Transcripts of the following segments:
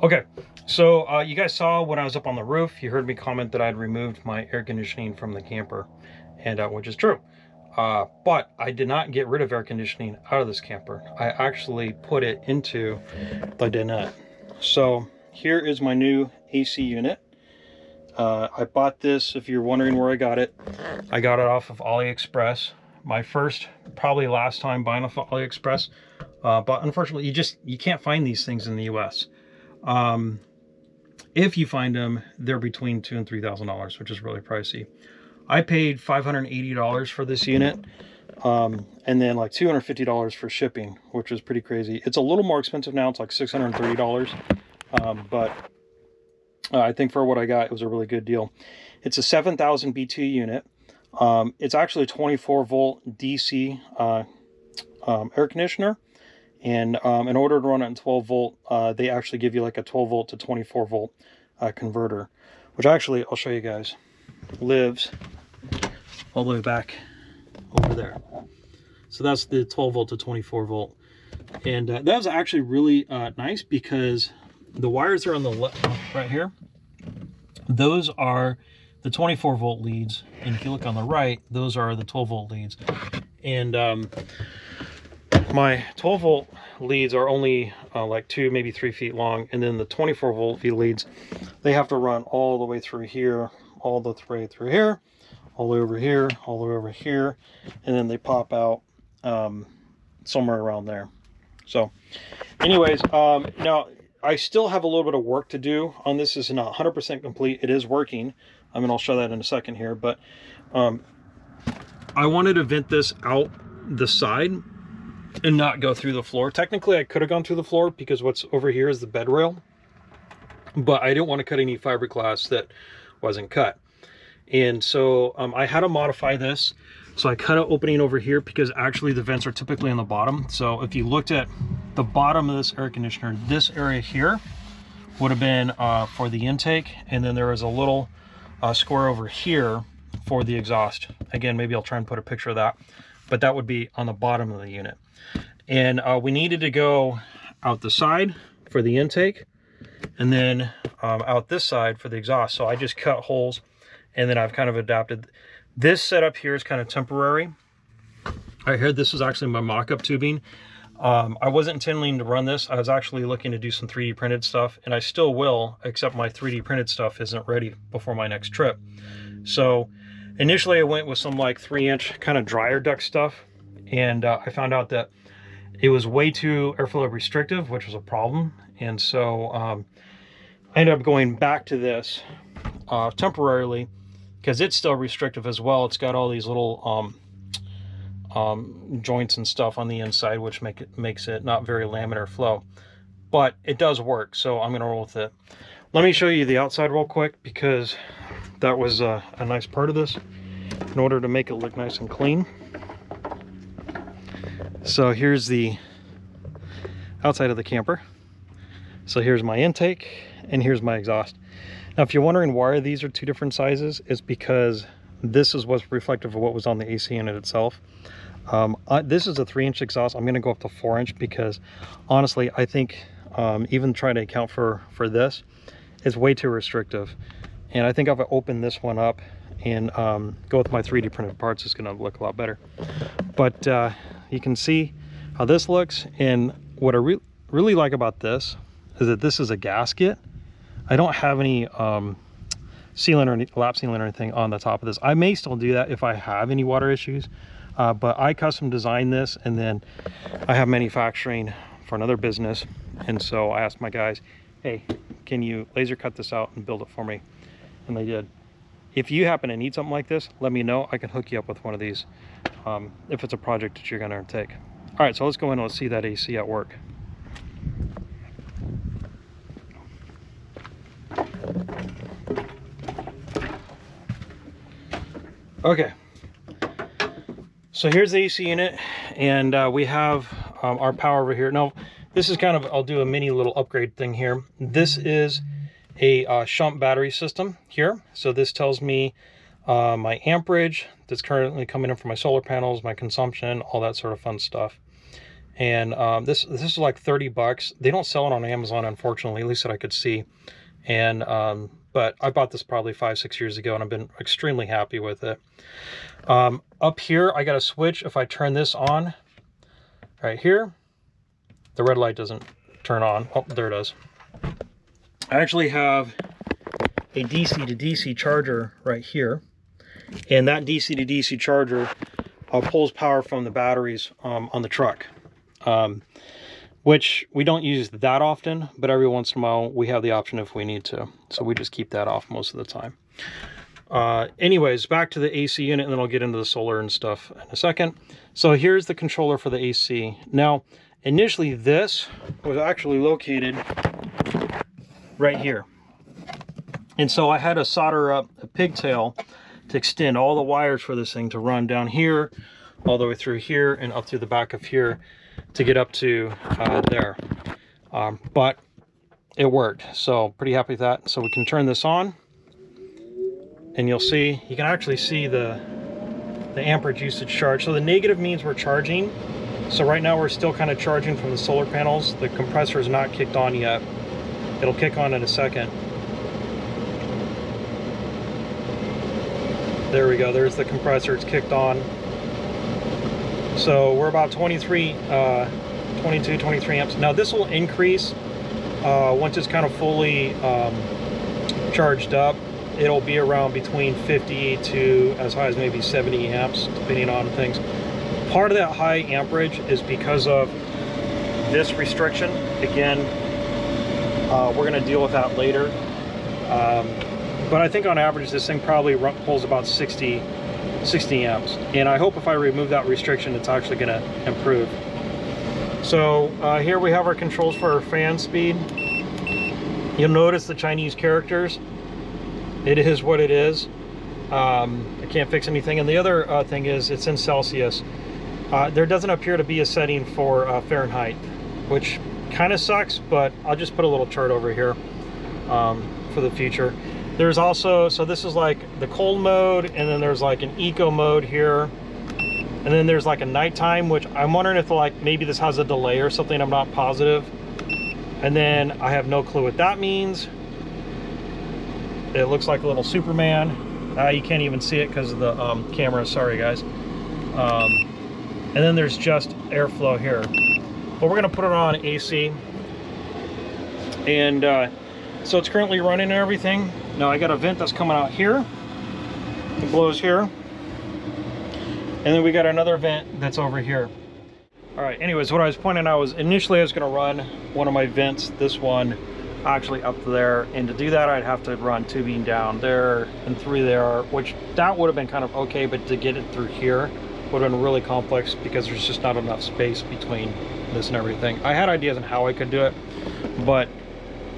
Okay, so you guys saw when I was up on the roof, you heard me comment that I'd removed my air conditioning from the camper, and which is true. But I did not get rid of air conditioning out of this camper. I actually put it into the Dinette. So here is my new AC unit. I bought this, if you're wondering where I got it off of AliExpress. My first, probably last time buying off of AliExpress. But unfortunately, you can't find these things in the US. If you find them, they're between $2,000 and $3,000, which is really pricey. I paid $580 for this unit, and then like $250 for shipping, which is pretty crazy. It's a little more expensive now. It's like $630, but I think for what I got, it was a really good deal. It's a 7,000 B2 unit. It's actually a 24 volt DC air conditioner. And in order to run it in 12 volt, they actually give you like a 12 volt to 24 volt converter, which actually, I'll show you guys, lives all the way back over there. So that's the 12 volt to 24 volt. And that was actually really nice because the wires are on the left, right here. Those are the 24 volt leads. And if you look on the right, those are the 12 volt leads. And my 12 volt leads are only like 2, maybe 3 feet long, and then the 24 volt leads, they have to run all the way through here, all the way through here, all the way over here, all the way over here, and then they pop out somewhere around there. So anyways, now I still have a little bit of work to do on this. This is not 100% complete. It is working. I mean, I'll show that in a second here, but I wanted to vent this out the side and not go through the floor. Technically, I could have gone through the floor because what's over here is the bed rail, but I didn't want to cut any fiberglass that wasn't cut. And so I had to modify this. So I cut an opening over here because actually the vents are typically on the bottom. So if you looked at the bottom of this air conditioner, this area here would have been for the intake. And then there was a little square over here for the exhaust. Again, maybe I'll try and put a picture of that, but that would be on the bottom of the unit. And we needed to go out the side for the intake and then out this side for the exhaust. So I just cut holes, and then I've kind of adapted. This setup here is kind of temporary. Right here, this is actually my mock-up tubing. I wasn't intending to run this. I was actually looking to do some 3D printed stuff, and I still will, except my 3D printed stuff isn't ready before my next trip. So initially I went with some like 3-inch kind of dryer duct stuff, and I found out that it was way too airflow restrictive, which was a problem. And so I ended up going back to this temporarily because it's still restrictive as well. It's got all these little joints and stuff on the inside, which makes it not very laminar flow, but it does work. So I'm going to roll with it. Let me show you the outside real quick because that was a nice part of this in order to make it look nice and clean. So here's the outside of the camper. So here's my intake and here's my exhaust. Now, if you're wondering why these are two different sizes, it's because this is what's reflective of what was on the AC unit itself. This is a 3-inch exhaust. I'm going to go up to 4-inch because honestly, I think even trying to account for this is way too restrictive. And I think if I open this one up and go with my 3D printed parts, it's going to look a lot better. But you can see how this looks, and what I really like about this is that this is a gasket. I don't have any sealant or lap sealant or anything on the top of this. I may still do that if I have any water issues, but I custom designed this, and then I have manufacturing for another business, and so I asked my guys, hey, can you laser cut this out and build it for me? And they did. If you happen to need something like this, let me know. I can hook you up with one of these if it's a project that you're going to undertake. All right, so let's go in and let's see that AC at work. Okay, so here's the AC unit, and we have our power over here. Now, this is kind of, I'll do a mini little upgrade thing here. This is a shunt battery system here. So this tells me my amperage that's currently coming in from my solar panels, my consumption, all that sort of fun stuff. And this is like 30 bucks. They don't sell it on Amazon, unfortunately, at least that I could see. And but I bought this probably 5-6 years ago, and I've been extremely happy with it. Up here, I got a switch. If I turn this on right here, the red light doesn't turn on. Oh, there it is. I actually have a DC to DC charger right here, and that DC to DC charger pulls power from the batteries on the truck, which we don't use that often, but every once in a while we have the option if we need to, so we just keep that off most of the time. Anyways, back to the AC unit, and then I'll get into the solar and stuff in a second. So here's the controller for the AC. Now, initially this was actually located right here. And so I had to solder up a pigtail to extend all the wires for this thing to run down here, all the way through here, and up through the back of here to get up to there. But it worked, so pretty happy with that. So we can turn this on, and you can actually see the amperage usage charge. So the negative means we're charging. So right now we're still kind of charging from the solar panels. The compressor is not kicked on yet. It'll kick on in a second. There we go, there's the compressor, it's kicked on. So we're about 22, 23 amps. Now this will increase once it's kind of fully charged up. It'll be around between 50 to as high as maybe 70 amps, depending on things. Part of that high amperage is because of this restriction. Again, we're gonna deal with that later. But I think on average, this thing probably pulls about 60 amps. And I hope if I remove that restriction, it's actually gonna improve. So here we have our controls for our fan speed. You'll notice the Chinese characters. It is what it is. I can't fix anything. And the other thing is it's in Celsius. There doesn't appear to be a setting for Fahrenheit, which kind of sucks, but I'll just put a little chart over here for the future. There's also, so this is like the cold mode, and then there's like an eco mode here, and then there's like a nighttime, which I'm wondering if like maybe this has a delay or something. I'm not positive. And then I have no clue what that means. It looks like a little Superman. You can't even see it because of the camera, sorry guys. And then there's just airflow here. But we're gonna put it on AC. And so it's currently running and everything. Now I got a vent that's coming out here. It blows here. And then we got another vent that's over here. All right, anyways, what I was pointing out was initially I was gonna run one of my vents, this one, actually up there. And to do that, I'd have to run tubing down there and through there, which that would have been kind of okay, but to get it through here would have been really complex because there's just not enough space between this and everything. I had ideas on how I could do it, but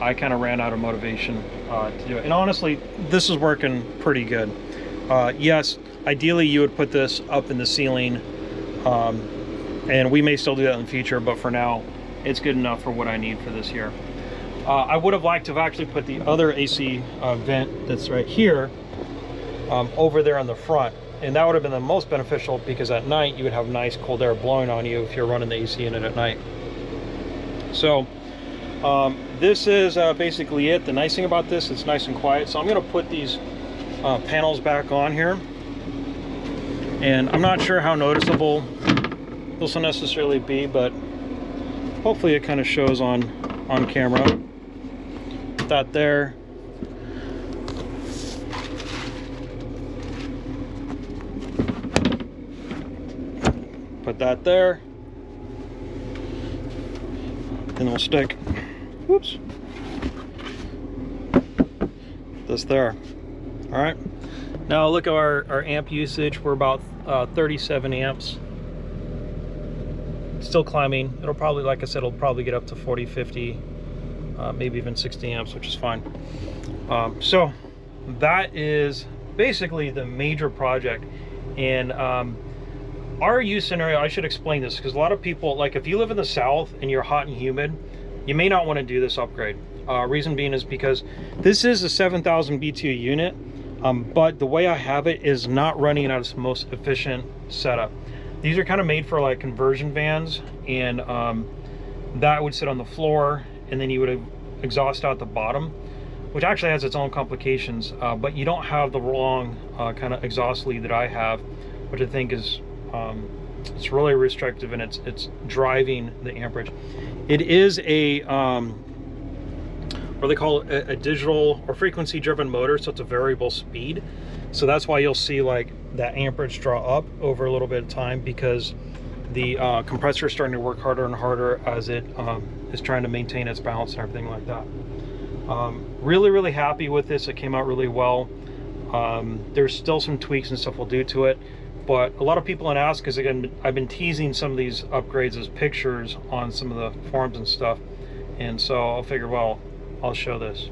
I kind of ran out of motivation to do it. And honestly, this is working pretty good. Yes, ideally you would put this up in the ceiling, and we may still do that in the future, but for now, it's good enough for what I need for this year. I would have liked to have actually put the other AC vent that's right here over there on the front, and that would have been the most beneficial because at night you would have nice cold air blowing on you if you're running the AC unit at night. So this is basically it. The nice thing about this, it's nice and quiet. So I'm going to put these panels back on here, and I'm not sure how noticeable this will necessarily be, but hopefully it kind of shows on camera. Put that there. Put that there. And we'll stick, whoops, this there. All right, now look at our amp usage. We're about 37 amps. Still climbing. It'll probably, like I said, it'll probably get up to 40, 50, maybe even 60 amps, which is fine. So that is basically the major project. And our use scenario, I should explain this because a lot of people, like if you live in the South and you're hot and humid, you may not want to do this upgrade. Reason being is because this is a 7,000 BTU unit, but the way I have it is not running at its most efficient setup. These are kind of made for like conversion vans, and that would sit on the floor, and then you would exhaust out the bottom, which actually has its own complications, but you don't have the long kind of exhaust lead that I have, which I think is it's really restrictive, and it's driving the amperage. It is a what they call a digital or frequency driven motor, so it's a variable speed. So that's why you'll see like that amperage draw up over a little bit of time, because the compressor is starting to work harder and harder as it is trying to maintain its balance and everything like that. Really happy with this. It came out really well. There's still some tweaks and stuff we'll do to it, but a lot of people have asked, because again, I've been teasing some of these upgrades as pictures on some of the forums and stuff, and so I'll figure, well, I'll show this.